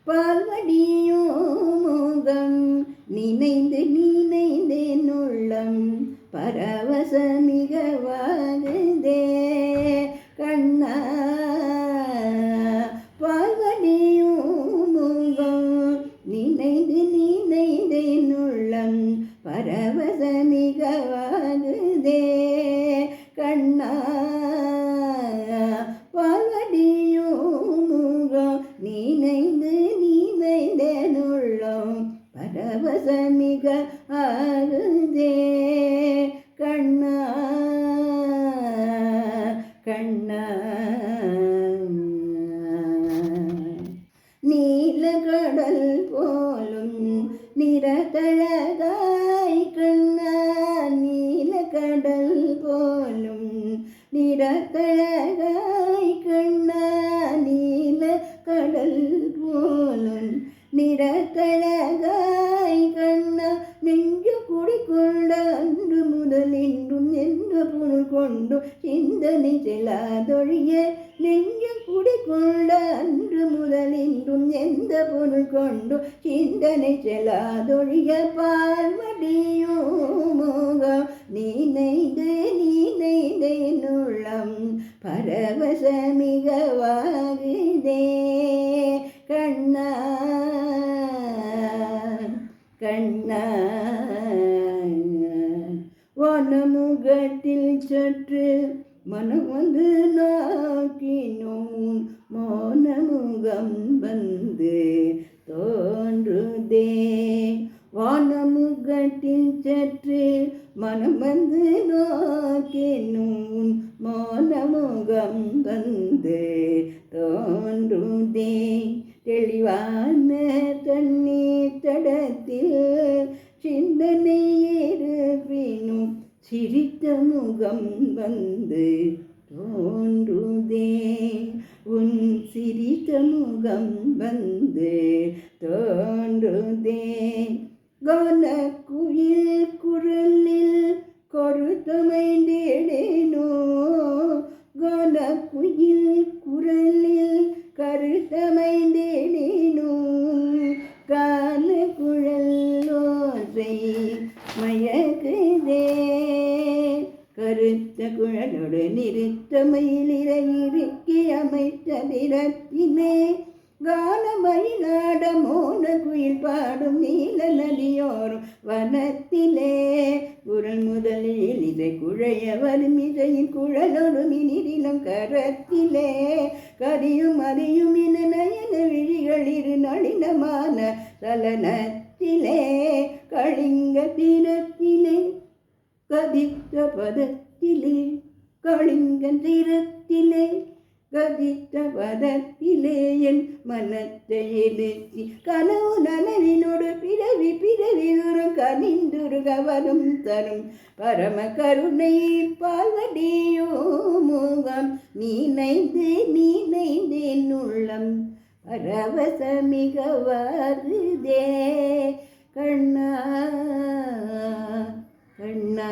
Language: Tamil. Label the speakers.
Speaker 1: பால்வடியும் முகம் நினைந்து நினைந்தேன் உள்ளம் பரவசமிக வாகுதே கண்ணா. பால்வடியும் முகம் நினைந்து நினைந்தேன் உள்ளம் பரவசமிக வாகுதே கண்ணா. பால்வடியும் முகம் நினைந்து நினைந்தேன் உள்ளம் பரவசமிக ஆகுதே கண்ணா கண்ணா. நீலக்கடல் போலும் நிறத்தழகாய் கண்ணா. நீலக்கடல் போலும் நிறத்தழகாய் கண்ணா. நீலக்கடல் போலும் நிறத்தழகாய் கண்ணா. நெஞ்சு குடிக்கொண்ட அன்று முதல் இன்றும் என்ற பொருள் கொண்டு சிந்தனை செல்லாதொழிய. நெஞ்சு குடிக்கொண்ட அன்று முதல் இன்றும் எந்த பொருள் கொண்டு சிந்தனை செல்லாதொழிய. பால்வடியும் முகம் நினைந்து நினைந்தேன் உள்ளம் பரவசமிக வாகுதே கண்ணா கண்ணா. வனமுகத்தில் சற்று மனம் வந்து நோக்கினோம் மோனமுகம் வந்து தோன்றுதே. வானமுகத்தில் சற்று மனம் வந்து நோக்கினோம் மோனமுகம் வந்து தோன்றுதே. தெளிவான தண்ணீர் தடத்தில் சிந்தனை இருப்பினும் சிரித்த முகம் வந்து தோன்றுதே. உன் சிரித்த முகம் வந்து தோன்றுதே. கனக்குயில் குரலில் கருத்தமைந்தேனோ. கனக்குயில் குரலில் கருத்தமைந்தேனோ. கால குழலோசை மயக்குதே. கருத்த குழலோடு நிறுத்த மயிலிறக்கி அமைத்த விரத்தினே. காலமயிலாட மோன குயில் பாடும் நீல நதியோரும் வனத்திலே. குரல் முதலில் இசை குழைய வரும் இசையின் குழலொரு மினிரிலம் கரத்திலே. கரியும் அறியும் இன நயன விழிகள் இரு நளினமான சலனத்திலே. களிங்க தீரத்திலே கதித்த பதத்திலே. களிங்கன் தீரத்திலே கதித்த பதத்திலே என் மனத்தை எழுச்சி. கனவு நனவினோடு பிறவி பிறவி தூரம் கனிந்துரு கவனம் தரும் பரம கருணை. பால்வடியோ முகம் நினைந்து நினைந்தேன் உள்ளம் பரவசமிக வருதே கண்ணா கண்ணா.